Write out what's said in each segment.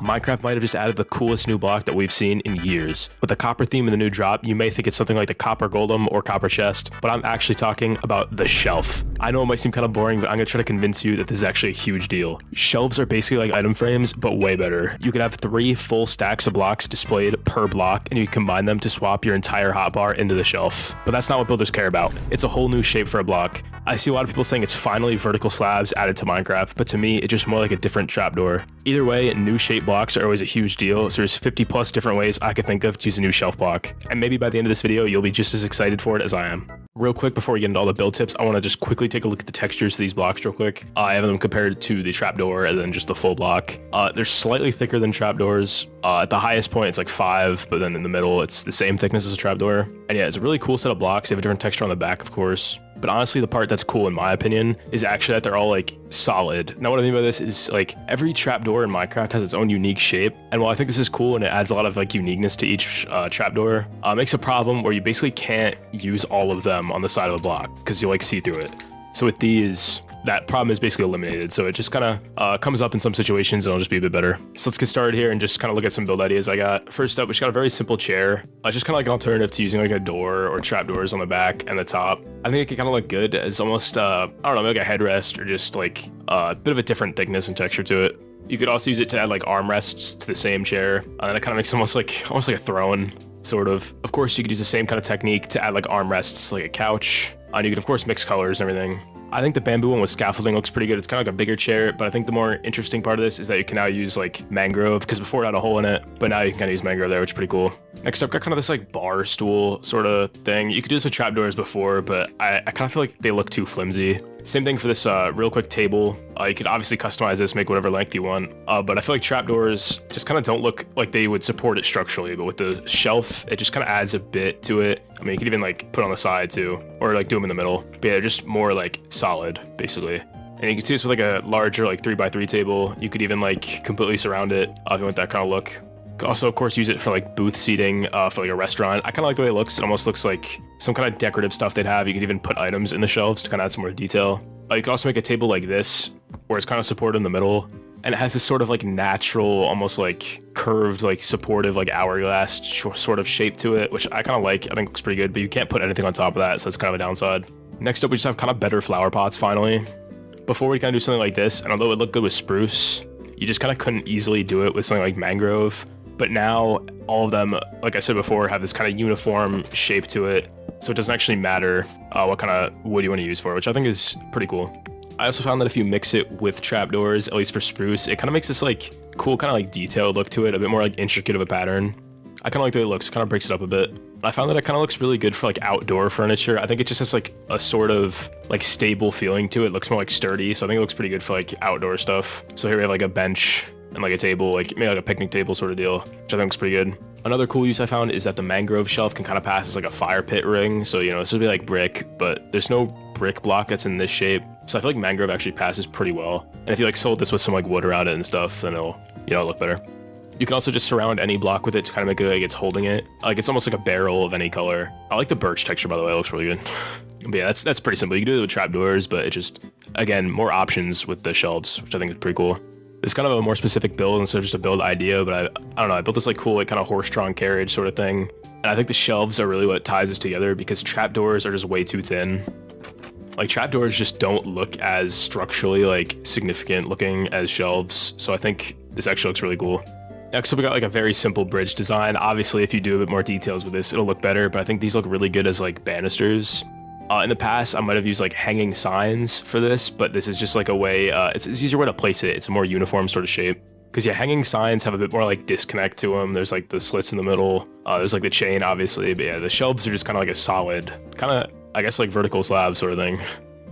Minecraft might have just added the coolest new block that we've seen in years. With the copper theme in the new drop, you may think it's something like the copper golem or copper chest, but I'm actually talking about the shelf. I know it might seem kind of boring, but I'm gonna try to convince you that this is actually a huge deal. Shelves are basically like item frames, but way better. You could have 3 full stacks of blocks displayed per block, and you can combine them to swap your entire hotbar into the shelf. But that's not what builders care about. It's a whole new shape for a block. I see a lot of people saying it's finally vertical slabs added to Minecraft, but to me, it's just more like a different trapdoor. Either way, new shape blocks are always a huge deal, so there's 50 plus different ways I could think of to use a new shelf block. And maybe by the end of this video, you'll be just as excited for it as I am. Real quick, before we get into all the build tips, I want to just quickly take a look at the textures of these blocks real quick. I have them compared to the trapdoor and then just the full block. They're slightly thicker than trapdoors. At the highest point, it's like 5, but then in the middle, it's the same thickness as a trapdoor. And yeah, it's a really cool set of blocks. They have a different texture on the back, of course. But honestly, the part that's cool in my opinion is actually that they're all like solid. Now what I mean by this is like every trapdoor in Minecraft has its own unique shape. And while I think this is cool and it adds a lot of like uniqueness to each trapdoor, it makes a problem where you basically can't use all of them on the side of a block because you'll like see through it. So with these, that problem is basically eliminated. So it just kind of comes up in some situations and it'll just be a bit better. So let's get started here and just kind of look at some build ideas I got. First up, we just got a very simple chair. Just kind of like an alternative to using like a door or trapdoors on the back and the top. I think it could kind of look good as almost, I don't know, maybe like a headrest or just like a bit of a different thickness and texture to it. You could also use it to add like armrests to the same chair. And it kind of makes it almost like a throne, sort of. Of course, you could use the same kind of technique to add like armrests, like a couch. And you could of course mix colors and everything. I think the bamboo one with scaffolding looks pretty good. It's kind of like a bigger chair, but I think the more interesting part of this is that you can now use like mangrove, because before it had a hole in it, but now you can kind of use mangrove there, which is pretty cool. Next up, got kind of this like bar stool sort of thing. You could do this with trapdoors before, but I kind of feel like they look too flimsy. Same thing for this real quick table. You could obviously customize this, make whatever length you want, but I feel like trapdoors just kind of don't look like they would support it structurally, but with the shelf, it just kind of adds a bit to it. I mean, you could even like put it on the side too, or like do them in the middle. But yeah, just more like solid, basically. And you can see this with like a larger like 3x3 table. You could even like completely surround it if you want that kind of look. Also, of course, use it for like booth seating for like a restaurant. I kind of like the way it looks. It almost looks like some kind of decorative stuff they'd have. You could even put items in the shelves to kind of add some more detail. You could also make a table like this, where it's kind of supported in the middle. And it has this sort of like natural, almost like curved, like supportive, like hourglass sort of shape to it, which I kind of like. I think looks pretty good, but you can't put anything on top of that, so it's kind of a downside. Next up, we just have kind of better flower pots finally. Before we kind of do something like this, and although it looked good with spruce, you just kind of couldn't easily do it with something like mangrove. But now all of them, like I said before, have this kind of uniform shape to it. So it doesn't actually matter what kind of wood you want to use for it, which I think is pretty cool. I also found that if you mix it with trapdoors, at least for spruce, it kind of makes this like cool kind of like detailed look to it, a bit more like intricate of a pattern. I kind of like the way it looks, kind of breaks it up a bit. I found that it kind of looks really good for like outdoor furniture. I think it just has like a sort of like stable feeling to it. It looks more like sturdy, so I think it looks pretty good for like outdoor stuff. So here we have like a bench and like a table, like maybe like a picnic table sort of deal, which I think looks pretty good. Another cool use I found is that the mangrove shelf can kind of pass as like a fire pit ring. So, you know, this would be like brick, but there's no brick block that's in this shape. So I feel like mangrove actually passes pretty well. And if you like sold this with some like wood around it and stuff, then it'll, you know, look better. You can also just surround any block with it to kind of make it like it's holding it. Like it's almost like a barrel of any color. I like the birch texture, by the way, it looks really good. But yeah, that's pretty simple. You can do it with trapdoors, but it just, again, more options with the shelves, which I think is pretty cool. It's kind of a more specific build instead of just a build idea, but I don't know, I built this like cool, like kind of horse-drawn carriage sort of thing. And I think the shelves are really what ties us together because trapdoors are just way too thin. Like trapdoors just don't look as structurally like significant looking as shelves. So I think this actually looks really cool. Next up, we got like a very simple bridge design. Obviously, if you do a bit more details with this, it'll look better, but I think these look really good as like banisters. In the past, I might have used like hanging signs for this, but this is just like a way, it's an easier way to place it. It's a more uniform sort of shape. Because yeah, hanging signs have a bit more like disconnect to them. There's like the slits in the middle. There's like the chain, obviously, but yeah, the shelves are just kind of like a solid, kind of, I guess like vertical slab sort of thing.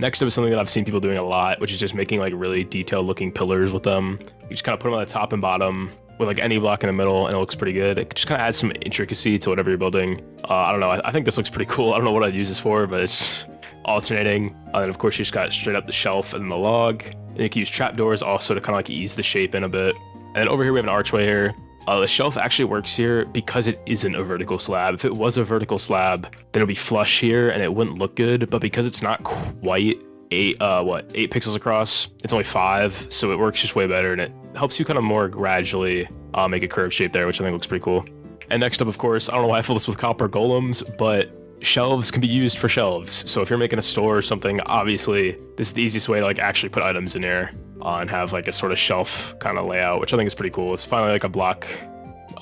Next up is something that I've seen people doing a lot, which is just making like really detailed looking pillars with them. You just kind of put them on the top and bottom with like any block in the middle and it looks pretty good. It just kind of adds some intricacy to whatever you're building. I don't know, I think this looks pretty cool. I don't know what I'd use this for, but it's alternating. And then of course you just got straight up the shelf and the log. And you can use trapdoors also to kind of like ease the shape in a bit. And then over here we have an archway here. The shelf actually works here because it isn't a vertical slab. If it was a vertical slab, then it'll be flush here and it wouldn't look good. But because it's not quite 8 pixels across, it's only 5, so it works just way better and it helps you kind of more gradually make a curved shape there, which I think looks pretty cool. And next up, of course, I don't know why I feel this with copper golems, but shelves can be used for shelves. So if you're making a store or something, obviously this is the easiest way to like actually put items in there and have like a sort of shelf kind of layout, which I think is pretty cool. It's finally like a block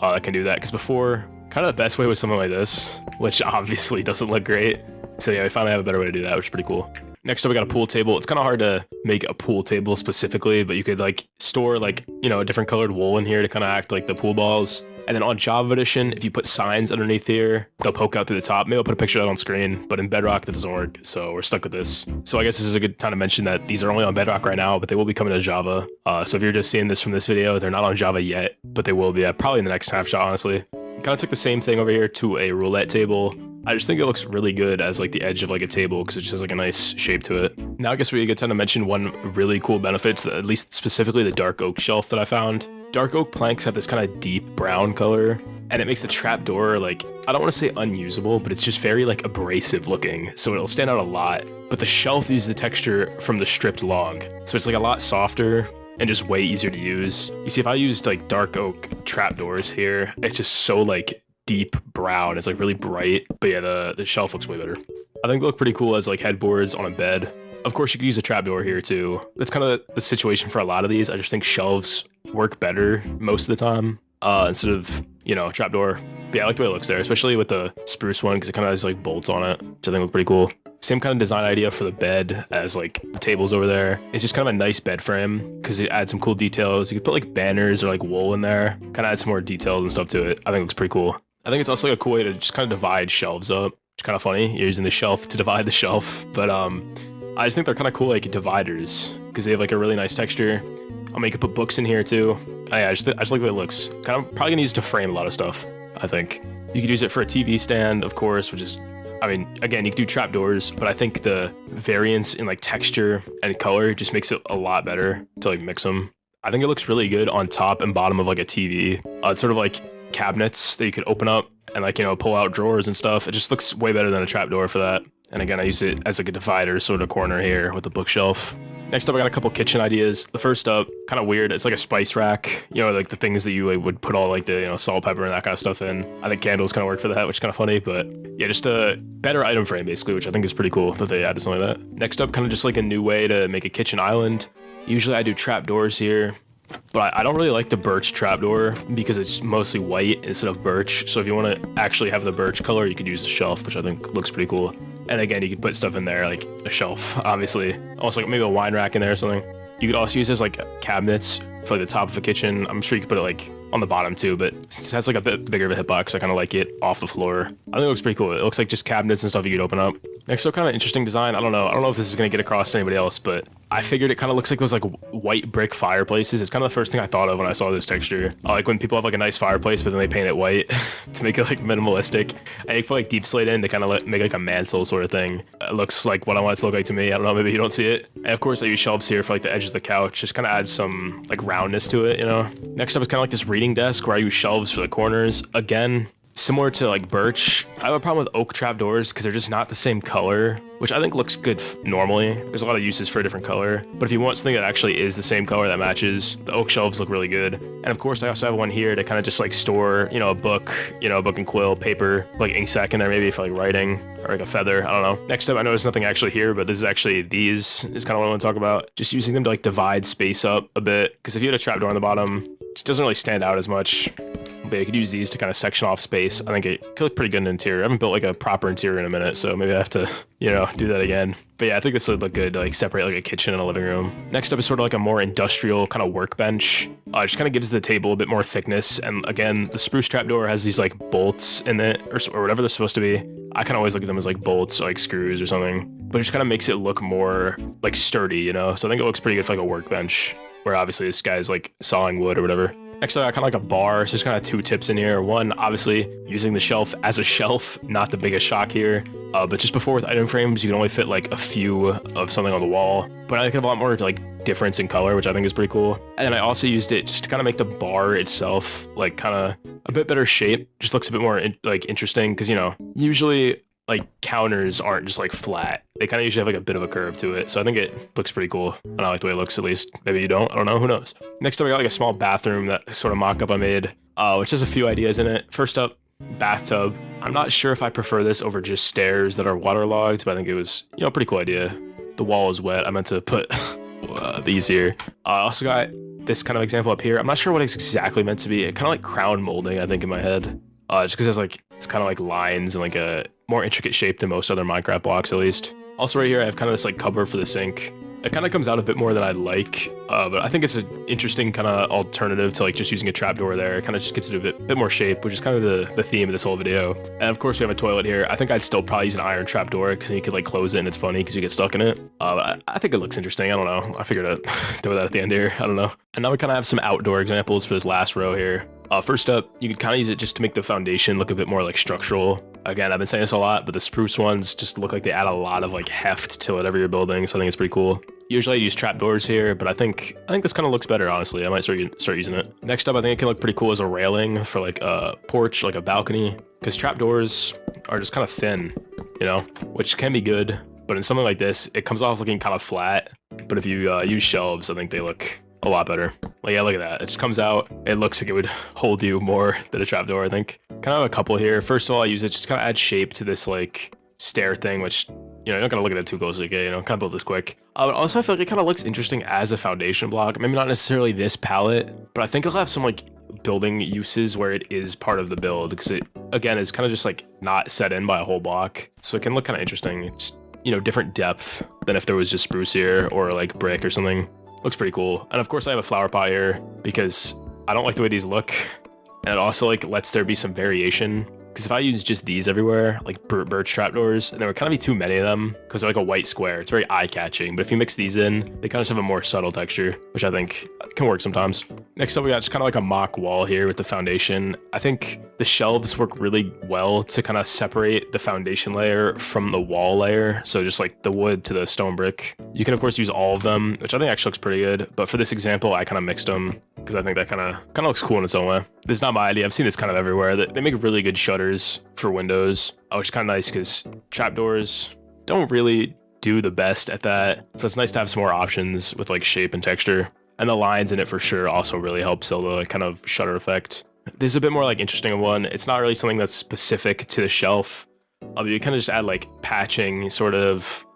that can do that, because before, kind of the best way was something like this, which obviously doesn't look great. So yeah, we finally have a better way to do that, which is pretty cool. Next up, we got a pool table. It's kind of hard to make a pool table specifically, but you could like store like, you know, a different colored wool in here to kind of act like the pool balls. And then on Java Edition, if you put signs underneath here, they'll poke out through the top. Maybe I'll put a picture of that on screen, but in Bedrock, that doesn't work. So we're stuck with this. So I guess this is a good time to mention that these are only on Bedrock right now, but they will be coming to Java. So if you're just seeing this from this video, they're not on Java yet, but they will be probably in the next snapshot, honestly. Kind of took the same thing over here to a roulette table. I just think it looks really good as like the edge of like a table because it just has like a nice shape to it. Now I guess we get time to mention one really cool benefit to at least specifically the dark oak shelf that I found. Dark oak planks have this kind of deep brown color, and it makes the trapdoor like, I don't want to say unusable, but it's just very like abrasive looking, so it'll stand out a lot. But the shelf uses the texture from the stripped log, so it's like a lot softer and just way easier to use. You see, if I used like dark oak trapdoors here, it's just so like deep brown. It's like really bright, but yeah, the shelf looks way better. I think they look pretty cool as like headboards on a bed. Of course, you could use a trapdoor here too. That's kind of the situation for a lot of these. I just think shelves work better most of the time instead of, you know, a trapdoor. But yeah, I like the way it looks there, especially with the spruce one because it kind of has like bolts on it, which I think look pretty cool. Same kind of design idea for the bed as like the tables over there. It's just kind of a nice bed frame because it adds some cool details. You could put like banners or like wool in there, kind of add some more details and stuff to it. I think it looks pretty cool. I think it's also like a cool way to just kind of divide shelves up. It's kind of funny. You're using the shelf to divide the shelf, but I just think they're kind of cool like dividers because they have like a really nice texture. I'll make it put books in here too. I just like the way it looks. Kind of probably gonna use it to frame a lot of stuff, I think. You could use it for a TV stand, of course, which is, I mean, again, you can do trapdoors, but I think the variance in like texture and color just makes it a lot better to like mix them. I think it looks really good on top and bottom of like a TV. It's sort of like cabinets that you could open up and like, you know, pull out drawers and stuff. It just looks way better than a trapdoor for that. And again, I use it as like a divider sort of corner here with the bookshelf. Next up, I got a couple kitchen ideas. The first up, kind of weird. It's like a spice rack, you know, like the things that you like, would put all like the, you know, salt, pepper, and that kind of stuff in. I think candles kind of work for that, which is kind of funny, but yeah, just a better item frame basically, which I think is pretty cool that they added something like that. Next up, kind of just like a new way to make a kitchen island. Usually I do trapdoors here, but I don't really like the birch trapdoor because it's mostly white instead of birch. So if you want to actually have the birch color, you could use the shelf, which I think looks pretty cool. And again, you could put stuff in there, like a shelf, obviously. Also, like maybe a wine rack in there or something. You could also use it as like cabinets for like, the top of a kitchen. I'm sure you could put it like on the bottom too, but since it has like a bit bigger of a hitbox, I kind of like it off the floor. I think it looks pretty cool. It looks like just cabinets and stuff you could open up. Next up, kind of interesting design. I don't know if this is going to get across to anybody else, but I figured it kind of looks like those like white brick fireplaces. It's kind of the first thing I thought of when I saw this texture. I like when people have like a nice fireplace, but then they paint it white to make it like minimalistic. And you put like deep slate in to kind of make like a mantle sort of thing. It looks like what I want it to look like to me. I don't know, maybe you don't see it. And of course I use shelves here for like the edge of the couch. Just kind of add some like roundness to it, you know? Next up is kind of like this reading desk where I use shelves for the corners. Again, similar to like birch, I have a problem with oak trapdoors because they're just not the same color, which I think looks good normally. There's a lot of uses for a different color, but if you want something that actually is the same color that matches, the oak shelves look really good. And of course, I also have one here to kind of just like store, you know, a book and quill, paper, like ink sac in there maybe for like writing or like a feather. I don't know. Next up, I know there's nothing actually here, but this is actually these is kind of what I want to talk about. Just using them to like divide space up a bit, because if you had a trapdoor on the bottom, it doesn't really stand out as much. But you could use these to kind of section off space. I think it could look pretty good in the interior. I haven't built like a proper interior in a minute, so maybe I have to, you know, do that again. But yeah, I think this would look good to like separate like a kitchen and a living room. Next up is sort of like a more industrial kind of workbench. It just kind of gives the table a bit more thickness. And again, the spruce trapdoor has these like bolts in it or whatever they're supposed to be. I kind of always look at them as like bolts or like screws or something, but it just kind of makes it look more like sturdy, you know? So I think it looks pretty good for like a workbench where obviously this guy's like sawing wood or whatever. Next, I got kind of like a bar, so there's kind of two tips in here. One, obviously, using the shelf as a shelf, not the biggest shock here. But just before with item frames, you can only fit like a few of something on the wall. But I think I have a lot more like difference in color, which I think is pretty cool. And then I also used it just to kind of make the bar itself like kind of a bit better shape. Just looks a bit more like interesting because, you know, usually like counters aren't just like flat. They kind of usually have like a bit of a curve to it. So I think it looks pretty cool. And I like the way it looks, at least. Maybe you don't. I don't know. Who knows? Next up, we got like a small bathroom, that sort of mock-up I made, which has a few ideas in it. First up, bathtub. I'm not sure if I prefer this over just stairs that are waterlogged, but I think it was, you know, a pretty cool idea. The wall is wet. I meant to put these here. I also got this kind of example up here. I'm not sure what it's exactly meant to be. It kind of like crown molding, I think, in my head. Just because it's like, it's kind of like lines and like a more intricate shape than most other Minecraft blocks, at least. Also right here, I have kind of this like cover for the sink. It kind of comes out a bit more than I'd like, but I think it's an interesting kind of alternative to like just using a trapdoor there. It kind of just gets it a bit more shape, which is kind of the theme of this whole video. And of course we have a toilet here. I think I'd still probably use an iron trapdoor because you could like close it and it's funny because you get stuck in it. I think it looks interesting. I don't know. I figured I'd throw that at the end here. I don't know. And now we kind of have some outdoor examples for this last row here. First up, you could kind of use it just to make the foundation look a bit more like structural. Again, I've been saying this a lot, but the spruce ones just look like they add a lot of like heft to whatever you're building, so I think it's pretty cool. Usually I use trapdoors here, but I think this kind of looks better, honestly. I might start using it. Next up, I think it can look pretty cool as a railing for like a porch, like a balcony, because trapdoors are just kind of thin, you know, which can be good, but in something like this, it comes off looking kind of flat. But if you use shelves, I think they look a lot better. Like, yeah, look at that. It just comes out. It looks like it would hold you more than a trapdoor, I think. Kind of have a couple here. First of all, I use it just kind of add shape to this like stair thing, which, you know, you're not gonna look at it too closely, okay? You know, kind of build this quick. But also I feel like it kind of looks interesting as a foundation block. Maybe not necessarily this palette, but I think it'll have some like building uses where it is part of the build, because it, again, is kind of just like not set in by a whole block. So it can look kind of interesting. It's, you know, different depth than if there was just spruce here or like brick or something. Looks pretty cool. And of course I have a flower pot here because I don't like the way these look. And it also like lets there be some variation. Because if I use just these everywhere, like birch trapdoors, and there would kind of be too many of them because they're like a white square. It's very eye-catching. But if you mix these in, they kind of just have a more subtle texture, which I think can work sometimes. Next up, we got just kind of like a mock wall here with the foundation. I think the shelves work really well to kind of separate the foundation layer from the wall layer. So just like the wood to the stone brick. You can of course use all of them, which I think actually looks pretty good. But for this example, I kind of mixed them because I think that kind of looks cool in its own way. This is not my idea. I've seen this kind of everywhere. They make really good shutters for windows, which is kind of nice because trapdoors don't really do the best at that. So it's nice to have some more options with like shape and texture. And the lines in it for sure also really help sell the like, kind of shutter effect. This is a bit more like interesting one. It's not really something that's specific to the shelf. You kind of just add like patching, sort of,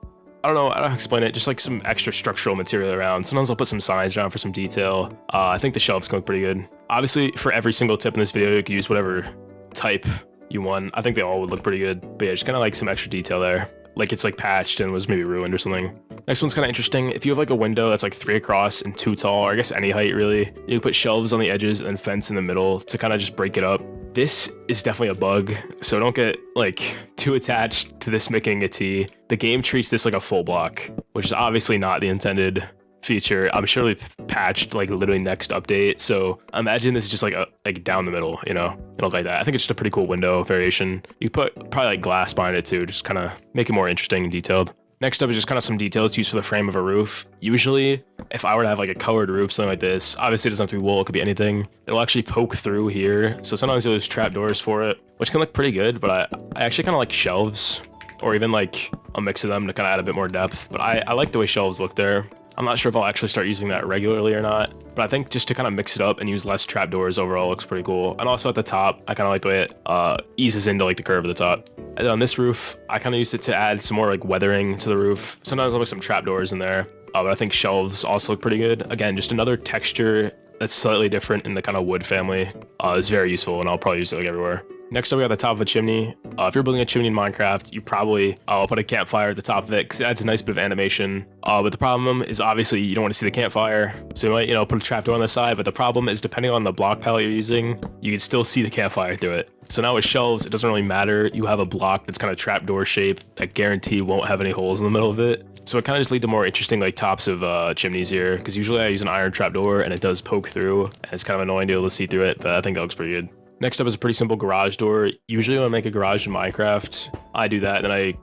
I don't know how to explain it, just like some extra structural material around. Sometimes I'll put some signs around for some detail. I think the shelves can look pretty good. Obviously, for every single tip in this video, you can use whatever type you want. I think they all would look pretty good. But yeah, just kind of like some extra detail there. Like it's like patched and was maybe ruined or something. Next one's kind of interesting. If you have like a window that's like 3 across and 2 tall, or I guess any height really, you can put shelves on the edges and fence in the middle to kind of just break it up. This is definitely a bug, so don't get like too attached to this making a T. The game treats this like a full block, which is obviously not the intended feature. I'm sure they've patched like literally next update, so imagine this is just like down the middle, you know, it'll look like that. I think it's just a pretty cool window variation. You put probably like glass behind it too, just kind of make it more interesting and detailed. Next up is just kind of some details used for the frame of a roof. Usually, if I were to have like a colored roof, something like this, obviously it doesn't have to be wool, it could be anything. It'll actually poke through here. So sometimes you'll use trapdoors for it, which can look pretty good, but I actually kind of like shelves, or even like a mix of them to kind of add a bit more depth. But I like the way shelves look there. I'm not sure if I'll actually start using that regularly or not, but I think just to kind of mix it up and use less trapdoors overall looks pretty cool. And also at the top, I kind of like the way it eases into like the curve of the top. And on this roof, I kind of used it to add some more like weathering to the roof. Sometimes I'll put some trapdoors in there, but I think shelves also look pretty good. Again, just another texture that's slightly different in the kind of wood family is very useful, and I'll probably use it like everywhere. Next up, we got the top of a chimney. If you're building a chimney in Minecraft, you probably put a campfire at the top of it because it adds a nice bit of animation. But the problem is obviously you don't want to see the campfire, so you might, you know, put a trapdoor on the side. But the problem is depending on the block palette you're using, you can still see the campfire through it. So now with shelves, it doesn't really matter. You have a block that's kind of trapdoor shaped that guarantee won't have any holes in the middle of it. So it kind of just lead to more interesting like tops of chimneys here, because usually I use an iron trapdoor and it does poke through, and it's kind of annoying to be able to see through it, but I think that looks pretty good. Next up is a pretty simple garage door. Usually when I make a garage in Minecraft, I do that, then I,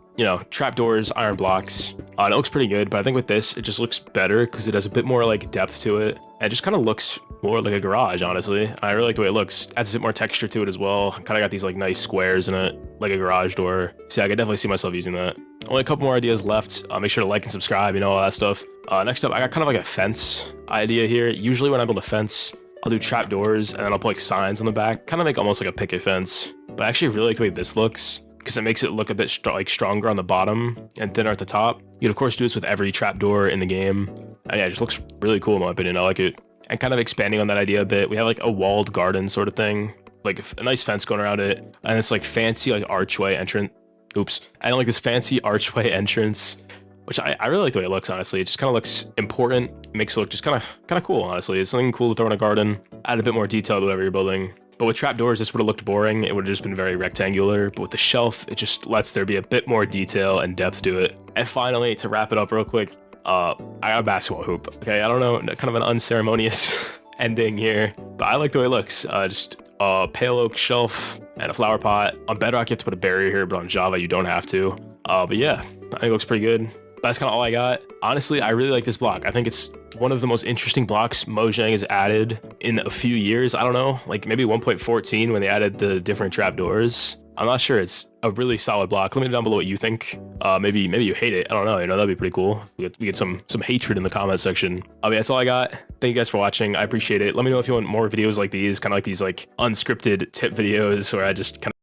trapdoors, iron blocks. And it looks pretty good, but I think with this, it just looks better because it has a bit more like depth to it. And it just kind of looks more like a garage, honestly. I really like the way it looks. Adds a bit more texture to it as well. Kind of got these like nice squares in it, like a garage door. So yeah, I could definitely see myself using that. Only a couple more ideas left. Make sure to like and subscribe, all that stuff. Next up, I got kind of like a fence idea here. Usually when I build a fence, I'll do trapdoors and then I'll put like signs on the back, kind of make almost like a picket fence. But I actually really like the way this looks because it makes it look a bit stronger on the bottom and thinner at the top. You can of course do this with every trapdoor in the game. And yeah, it just looks really cool in my opinion. I like it. And kind of expanding on that idea a bit, we have like a walled garden sort of thing, like a nice fence going around it, and it's like fancy like archway entrance. Oops, I don't like this fancy archway entrance, which I really like the way it looks, honestly. It just kind of looks important. It makes it look just kind of cool, honestly. It's something cool to throw in a garden, add a bit more detail to whatever you're building. But with trapdoors, this would have looked boring. It would have just been very rectangular. But with the shelf, it just lets there be a bit more detail and depth to it. And finally, to wrap it up real quick, I got a basketball hoop. Okay, I don't know, kind of an unceremonious ending here, but I like the way it looks. Just a pale oak shelf and a flower pot. On Bedrock, you have to put a barrier here, but on Java, you don't have to. But yeah, I think it looks pretty good. That's kind of all I got. Honestly, I really like this block. I think it's one of the most interesting blocks Mojang has added in a few years. I don't know, like maybe 1.14 when they added the different trapdoors. I'm not sure. It's a really solid block. Let me know down below what you think. Maybe you hate it. I don't know. That'd be pretty cool. We get some hatred in the comment section. Yeah, that's all I got. Thank you guys for watching. I appreciate it. Let me know if you want more videos like these, kind of like these like unscripted tip videos where I just kind of